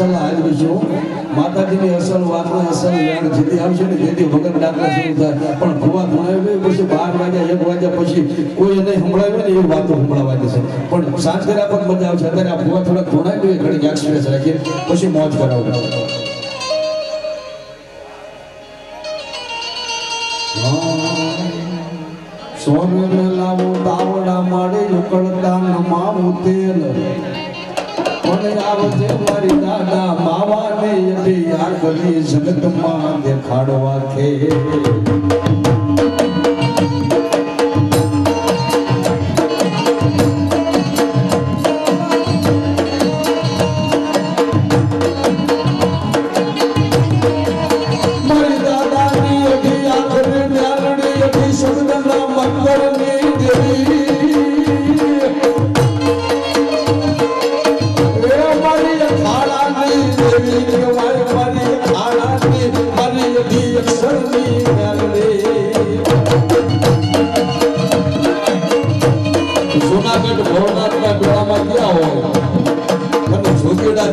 સલાહ આવી છે માતાજીની અસલ વાતો અસલ યાદ જેથી આવશે ને જેથી વગર ડાકરા શરૂ થાય પણ ભુવા ભણાવે પછી 12 વાગ્યા 1 વાગ્યા પછી કોઈ એને સંભળાવે ને એવી વાતો સંભળાવા દેશે પણ સાંજ કર્યા પણ મજા આવશે અત્યારે આ ભુવા થોડાક ભણાવી ઘડી એક્સપ્રેસ રાખીએ પછી મોજ કરાવડાવે સોને લાવો તાવડા માડે ઉકળતા નમાવું તેલ મને આવજે મારી દાદા માવાને યદી યાર ગલી જગતમાં દેખાડવા કે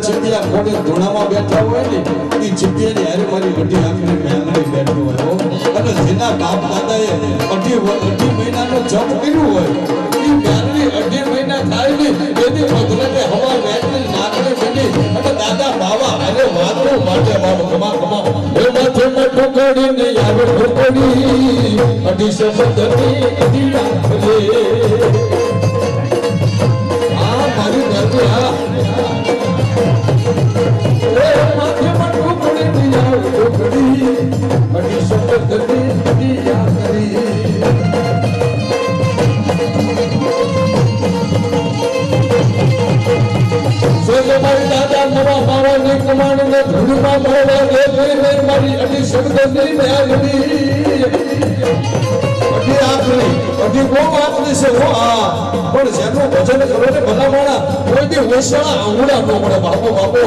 ચીટિયા કોને ધૂણામાં બેઠા હોય ને એ ચીટિયાની હારે મારી વડી આંખની મેલડી બેઠો હોય અને જેના બાપ દાદાએ અઢી મહિનાનો જપ કર્યું હોય એ મેલડી 2.5 મહિના થાય ને એની મધરતે હવા બેઠી નાકડે બની અને દાદા બાવા અરે વાતો માટે બાબો કમા એ માથે મોટો કરીને આવે ઠોકડી 250 મધરની દીડા ખલે આ મારી દાદી આ પણ જેનું ભજન કરો ને ભલા માણા કોઈ દી વેસણા આંગુડા ન મળે બાપો બાપો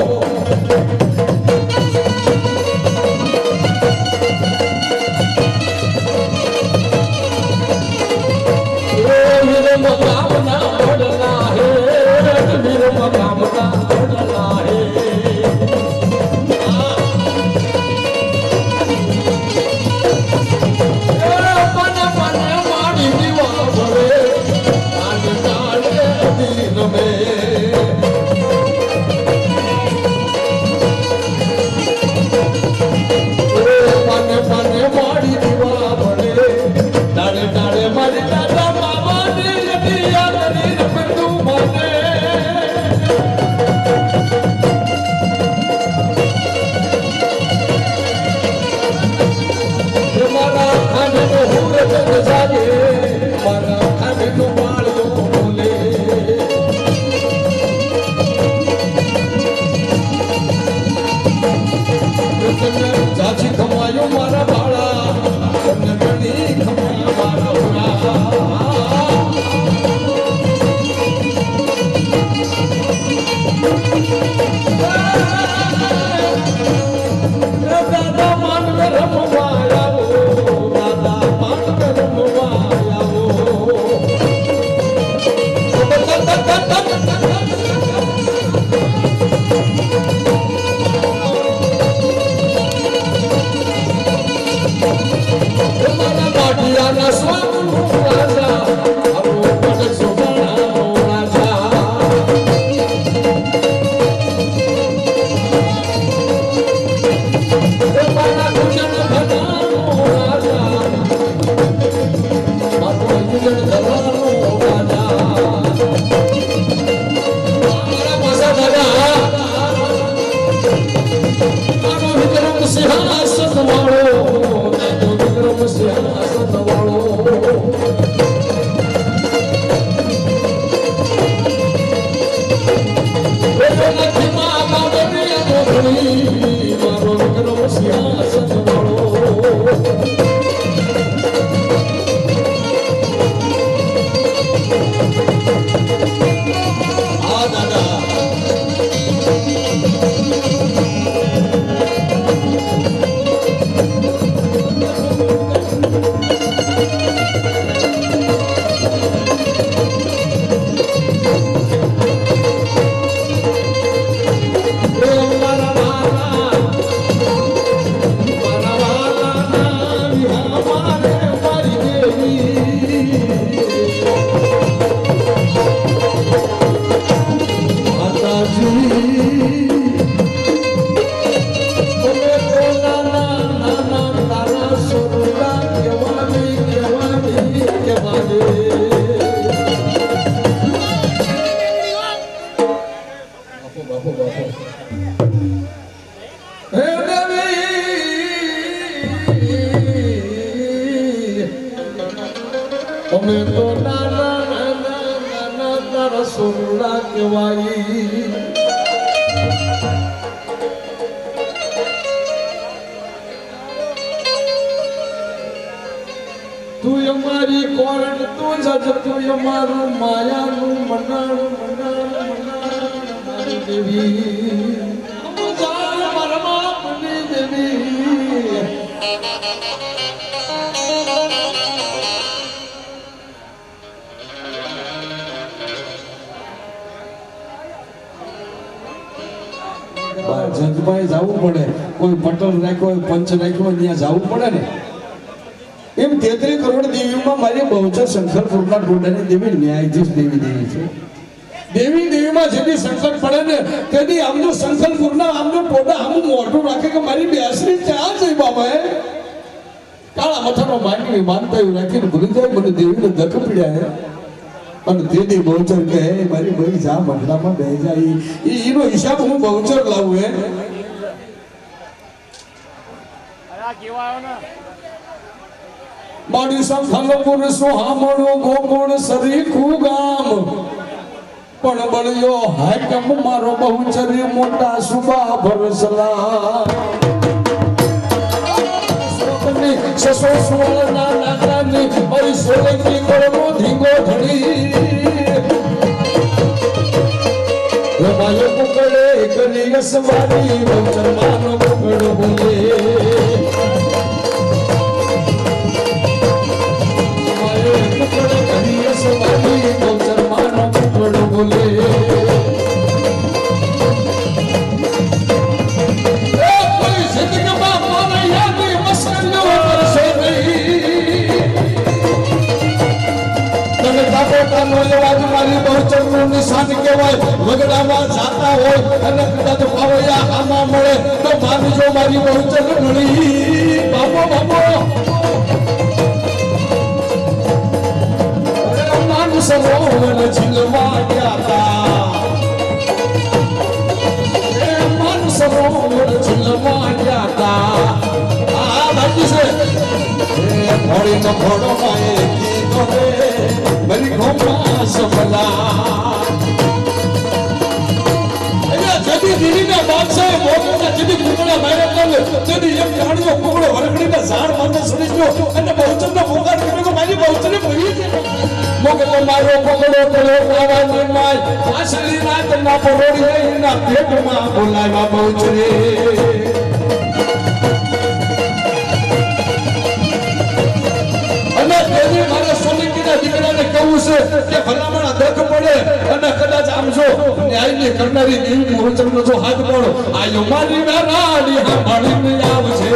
અમે તો નાના નાના નાના તારા સોના કહેવાય. તું અમારી કોણ તું જજ તું અમારું માયાનું મનાણું મનાણું મનાણું મારી દેવી અમજાર પરમાત્મની દેવી. જજભાઈ જવું પડે, કોઈ પટલ રાખ્યો હોય પંચ રાખ્યો હોય ત્યાં જવું પડે ને. એમ 33 કરોડ દેવીમાં મારી બહુચર શંકરપુરના ટોડાની દેવી ન્યાયાધીશ દેવી દેવી છે. દેવી દેવીમાં જેથી સંકટ પડે ને તેથી આમનો શંકરપુરના આમનો ટોડા આમનું મોઢું રાખે કે મારી બેસરી ક્યાં જઈ બાબા કાળા મથાનો માનવી માનતા એવું રાખીને ભૂલી જાય મને દેવીને ધક પીડ્યા. અને તેથી બહુચર કહે મારી ભાઈ જા મંડળામાં બે જાય એનો હિસાબ હું બહુચર લાવું હે. મારી સંખલપુર સુહામણો ગોકુળ સરીખું ગામ પણ બળ્યો હાકમ મારો બહુચરી મોટા સુબા ભરસલા. સસો સુવર્ણા નાગરાની મારી સોલંકી કોળનો ધીંગો ધડી માયો કુકડે કરી અસવારી બહુચર માનો કુકડો બોલે. મારી બહુચરનું નિશાન કહેવાય. વગડામાં જાતા હોય અને કદાચ પાવૈયા આમાં મળે તો માનજો મારી બહુચર મળી. બાબો બાબો સરોવર ઝીલવા ગયા મન સરોવર ઝીલવા ગયા. આ બાકી છે ફોડી નો ફોડો માએ કીધો રે મારી ગોમા સફલા. જદી દીવીના બાદશાહે મોગલના જદી કુકડા માર્યા કરે જદી એક ગાડીઓ કુકડો વરખડીના ઝાડ માંગે સડી ગયો અને બહુચરનો પોકાર કર્યો કે મારી બહુચરને મરી છે. મોગલો મારો પકડો કર્યો કાવાની માય આસલી રાત ના પરોડી એના પેટમાં બોલાવ્યા બહુચરે. અને તેની મારે સોલંકીના દીકરાને કહું છે કે ભલામણ દખ પડે અને કદાચ આમ જો ન્યાયની કરનારી દેવી બહુચરનો જો હાથ પડો આયો મારી વેરાડી સાંભળીને આવશે.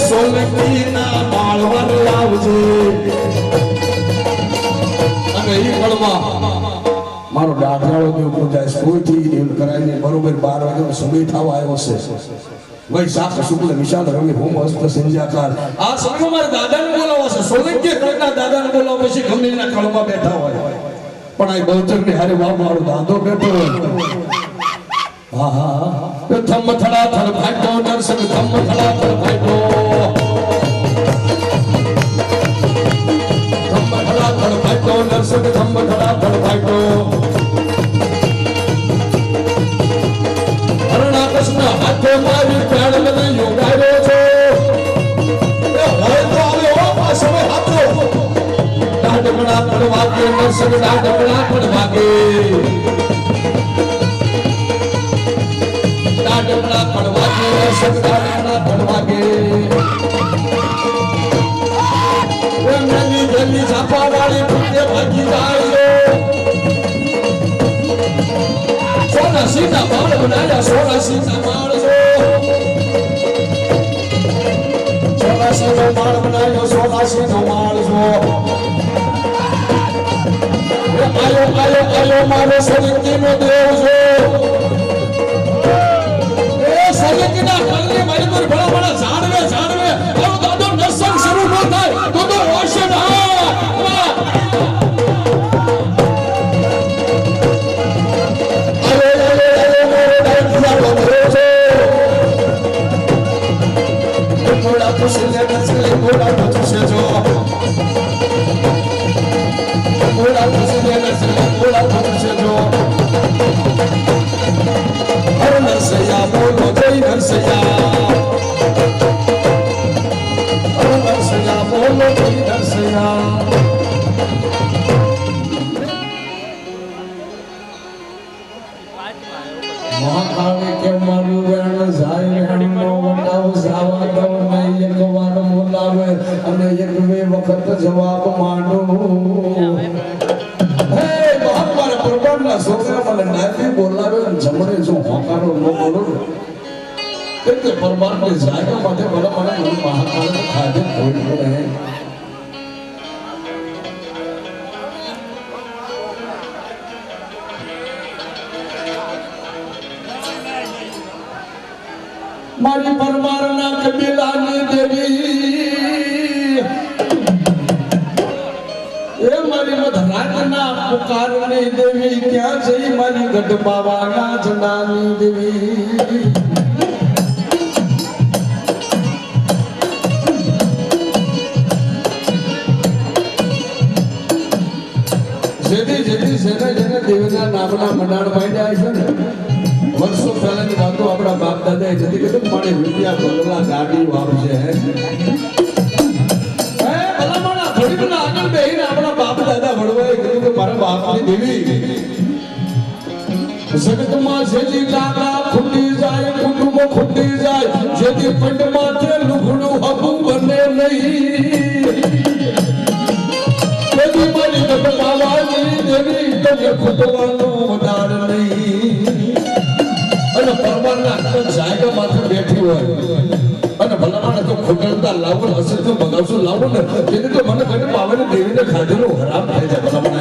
સોલંકીના બાળવર આવજે. અને એ કળમાં મારો દાઢિયાળો દેવ પૂજાય સ્કૂલથી દેવ કરાવીને બરોબર 12 વાગ્યાનો સમય થવા આવ્યો છે. વૈશાખ શુક્લ વિશાલ રવિ હોમ હસ્ત સંધ્યાકાર આ સમયમાં મારા દાદાને બોલાવો છે. સોલંકી કળના દાદાને બોલાવો પછી ગમે એના કળમાં બેઠા હોય પણ આ બહુચરની હારે વાહ મારો દાદો બેઠો હોય. હા હા થમ થડા થડ ફાટો નરસંગ થમ થડા થડ ફાટો થમ થડા થડ ફાટો નરસંગ થમ થડા થડ ફાટો. હરણા કૃષ્ણ હાથે મારી પ્રાણ મને યોગાયો છો એ હોય તો આવે હો આ સમય હાથો. ડાઢકડા થડ વાગે નરસંગ ડાઢકડા થડ વાગે ડાઢકડા થડ વાગે નરસંગ ડાઢકડા થડ વાગે. જલ્દી જલ્દી છાપા વાળી પૂજ્ય ભાગી જાય. સોના સીતા માળ બનાયા સોના સીતા માળ છો. સોના સીનો માળ બનાયો સોના સીનો માળ છો. આયો આયો આયો મારો સોલંકીનો દેવ છો. એ સોલંકીના કલની મારી પર ભલા ભલા જાણવે જાણવે આવો દાદો નરસંગ શરૂ ન થાય તો રોશન હા મોડા પૂછીને નસલે મોડા પૂછશે જો મોડા પૂછીને નસલે મોડા પૂછશે જો અરે નરસૈયા બોલો જય નરસૈયા અરે નરસૈયા બોલો જય નરસૈયા મહાકાળી કે મારું વેણ જાય વેણનો વડાવ જાવા દવ નહીં એક વાર બોલાવે અને એક બે વખત જવાબ માંડું હે મહાત્મા પ્રભુના છોકરા મને નાથી બોલાવે અને જમણે જો હોકારો ન બોલું એટલે પરમાત્મા જાયગા માટે મને મહાકાળને ખાધે કોઈ પડે મારી પરમારના કબીલાની દેવી એ મારી મધરાતના પુકારની દેવી ક્યાં જઈ મારી ગઢબાવાના જનાની દેવી જેથી જેને દેવીના નામના મંડાણ માંડ્યા છે ને વર્ષો પહેલાની વાતો આપણા બાપ દાદા એ જતી કીધું મારે રૂપિયા બંગલા ગાડી વાપશે હે ભલામણા થોડી આગળ બેહીને આપણા બાપ દાદા વડવાએ કીધું કે મારા બાપની દેવી જગતમાં જેથી કાકા ખૂટી જાય કુટુંબો ખૂટી જાય જેથી પંડમાં તે લુગડું હબું બને નહીં તેથી મારી ગઢબાવાની દેવી તમે કુટુંબનો વધાર નહીં અને પરમારના જાયગા માથે બેઠી હોય અને ભલામણ તો ખોટલતા લાવો હશે તો બગાવશું લાવો ને તેથી તો મને કઈ પાવને દેવીને ખાધેલું હરામ થાય છે ભલામણ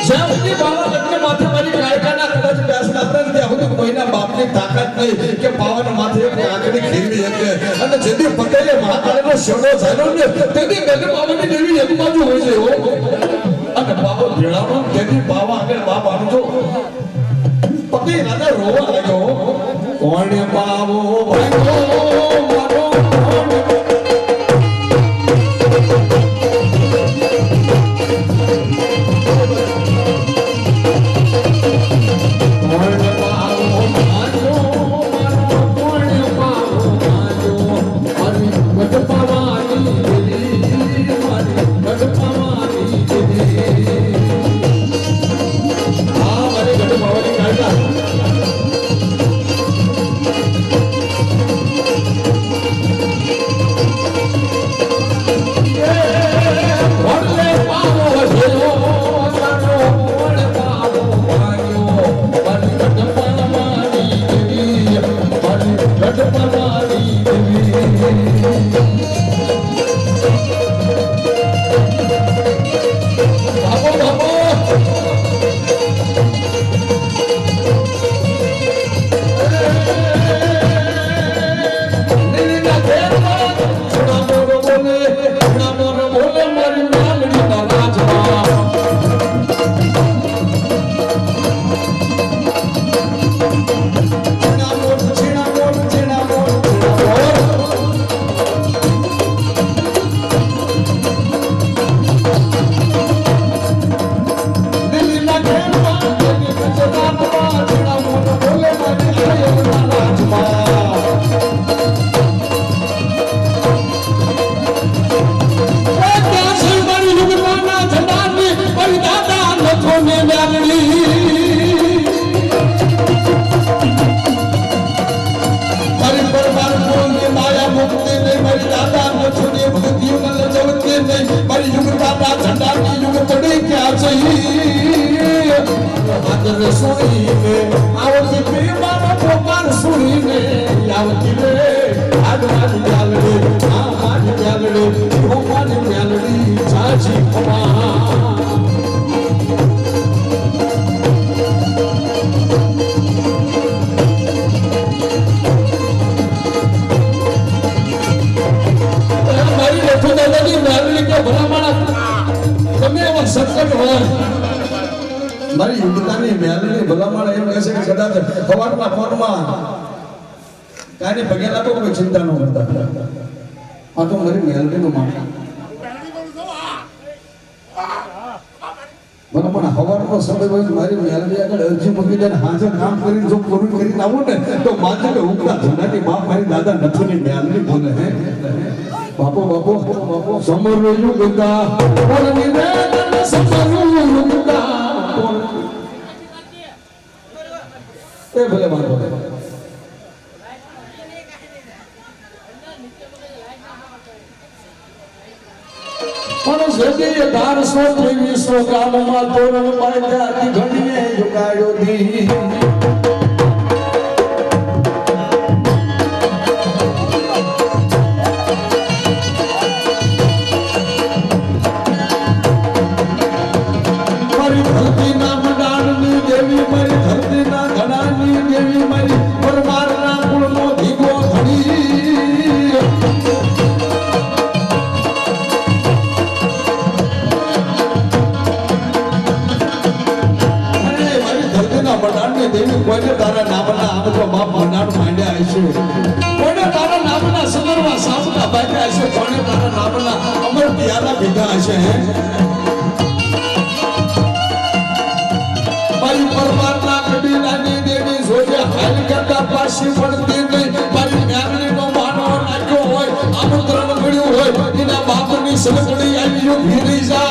જ્યાં સુધી બાવા લગ્ન માથે મારી ગાયકાના કદાચ વ્યાસ આપતા નથી આવું તો કોઈના બાપની તાકાત નહીં કે પાવાના માથે એક આંખની ખીરવી શકે અને જેથી પટેલે મહાકાળનો શેડો ઝાલ્યો ને તેથી ગગન બાવાની દેવી એક બાજુ હોય છે અને બાબો ભેળાનો તેથી બાવા આગળ બાપ આવજો પતિ રાજા રોવા લાગ્યો કોણ બાવો ભાગ્યો મારો મારી યુવતાની મેલની ભલામણ એમ કહે છે કે કદાચ સવારના ફોનમાં કાંઈ ભગેલા તો કોઈ ચિંતા ન કરતા. આ તો મારી મેલડીનું માન. મને પણ હવારનો સમય હોય મારી મેલડી આગળ અરજી મૂકી દે હાજર કામ કરીને જો પૂરું કરીને આવું ને તો માથે ઉગતા જનાની બાપ મારી દાદા નથુની મેલડી બોલે હે બાપો બાપો બાપો સમરો યુગતા બોલની રે સમરો યુગતા એ ભલે વાંધો પણ સદી 1823 ગામમાં તોરણ બાંધ્યા ઘડીએ જુગાડ્યો દી મારી ધરતીના મંડાણની દેવી મારી ધરતીના ધનાની દેવી મારી પરમારના કુળનો ધીગો ધણી દેવી કોઈને તારા નામના આમતો બાપ મંડાણ માંડ્યા હશે કોઈને તારા નામના સદરવા સાસના બાંધ્યા હશે કોઈને તારા નામના અમર પિયાલા પીધા હશે મારી પરમારના કબીલાની દેવી જોજે હાલ કરતા પાછી પડતી નહીં મારી મેરણીનો માનો નાખ્યો હોય આમંત્રણ મળ્યું હોય એના બાપની સલગડી આવી ભીરી જા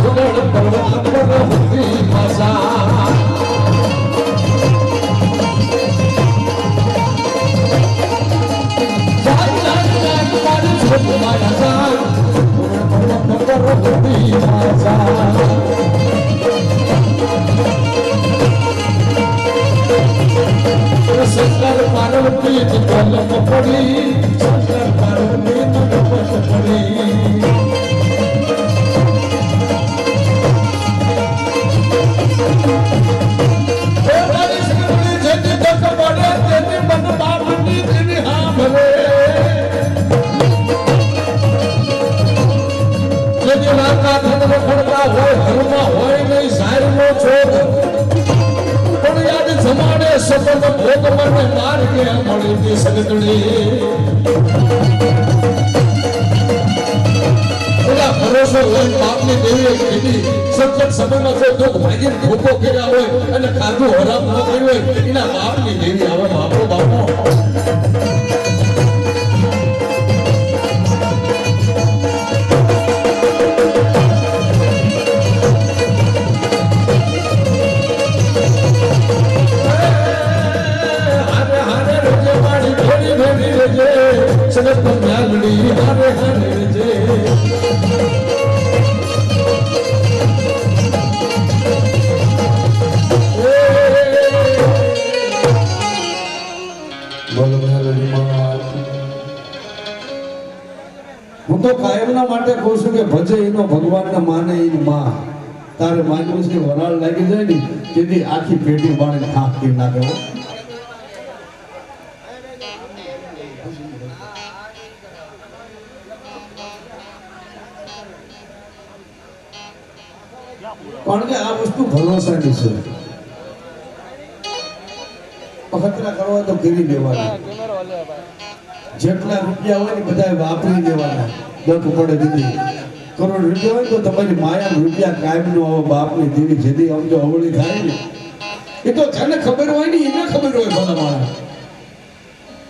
પર્વત પર હતી ભાષા શંકર પાર્વતી કલમ પડી શંકર પાર્વતી તપસ પડી સપન ભોગ મને માર્ગે મળી તી સગડી ઓલા ભરોસો હોય બાપની દેવીએ કીધી સંકટ સમયમાં જો દુઃખ ભાગીને ધોકો કર્યા હોય અને ખાધું હરામ ન કર્યું હોય એના બાપની દેવી આવે બાપો બાપો સનત મેલડી હારે હારે જે બોલો મેલડી માં હું તો કાયમના માટે કહું છું કે ભજે એનો ભગવાનને માને એની માં તારે માન્યું છે વરાળ લાગી જાય ને તેથી આખી પેટી બાળે ખાક કરી નાખે કારણ કે આ વસ્તુ ભરોસાની છે અખતરા કરવા તો કરી દેવાના જેટલા રૂપિયા હોય ને બધા વાપરી દેવાના દખ પડે દીધી કરોડ રૂપિયા હોય તો તમારી માયા રૂપિયા કાયમ નો બાપની દેવી જેથી સમજો અવળી થાય ને એ તો જેને ખબર હોય ને એને ખબર હોય ભલા માણસ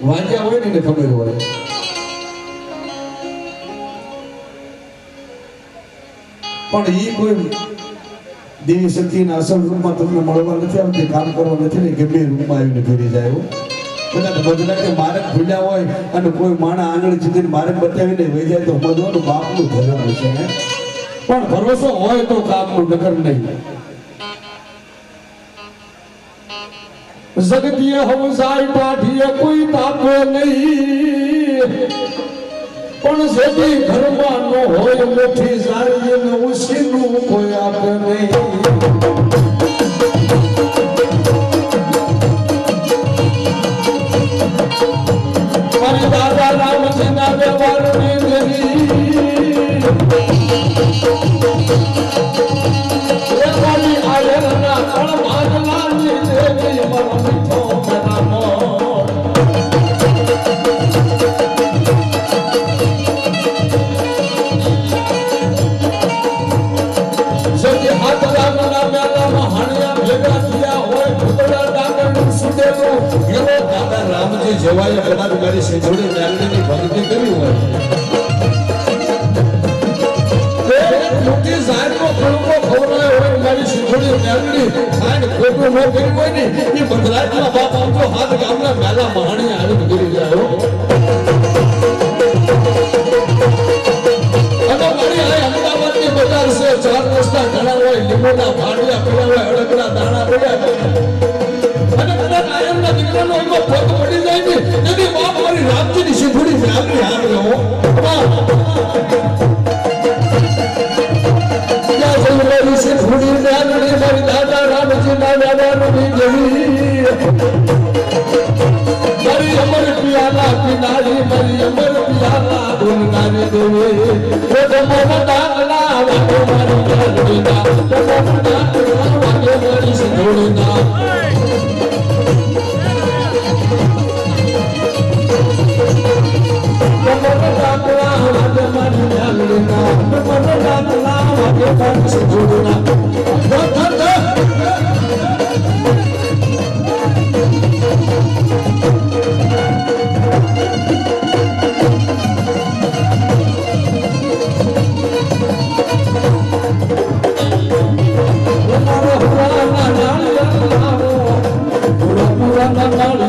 વાંચ્યા હોય ને એને ખબર હોય પણ એ કોઈ દેવી શક્તિના અસલ રૂપમાં તમને મળવા નથી આવતી કામ કરવા નથી ને ગમે રૂપમાં આવીને ફેરી જાય કદાચ બદલા કે માર્ગ ભૂલ્યા હોય અને કોઈ માણા આંગળી ચીધીને માર્ગ બતાવીને વહી જાય તો બધું બાપનું ધર્મ છે પણ ભરોસો હોય તો કામનું નગર નહીં જગતીય હવસાય પાઠીએ કોઈ તાપે નહીં પણ જેથી ઘરમાં નો હોય મોટી સારી ને ઉસીનું કોઈ આપે નહીં મારી દાદા રામજીના વ્યવહારની દેવી મારી આયરના કળ ભાગલાની રામજી જેવાએ કદાચ મારી સિંધુડી મેલડીની ભક્તિ કરી હોય મોટી જાતનો કળુકો ખવડાયો હોય મારી સિંધુડી મેલડી ખાઈને ખોટું ન કર્યું હોય ને એ ગુજરાતના બાપ આવતો હાથ ગામના મેલા મહાણી આવીને ગીરી જાય હો. અને મારી આ અમદાવાદની બજાર છે 4 રસ્તા ઘણા હોય લીંબુના ભાડિયા પડ્યા હોય અડકડા દાણા પડ્યા અને બધા કાયમના દીકરાનો એમાં પગ પડી જાય ને એની બાપ મારી રામજીની સિંધુડી મેલડી આવે હો. મારી સિંધુડી મેલડી મારી દાદા રામજીના દાદાની જવી મારી અમર પિયાલા પીનારી મારી અમર પિયાલા બોલનારી દેવી ઓ તમારા દાગલા વાગે મારી મેલડીના તમારા દાગલા વાગે મારી સિંધુડીના તમારા દાગલા વાગે મારી મેલડીના તમારા દાગલા વાગે મારી સિંધુડીના Pura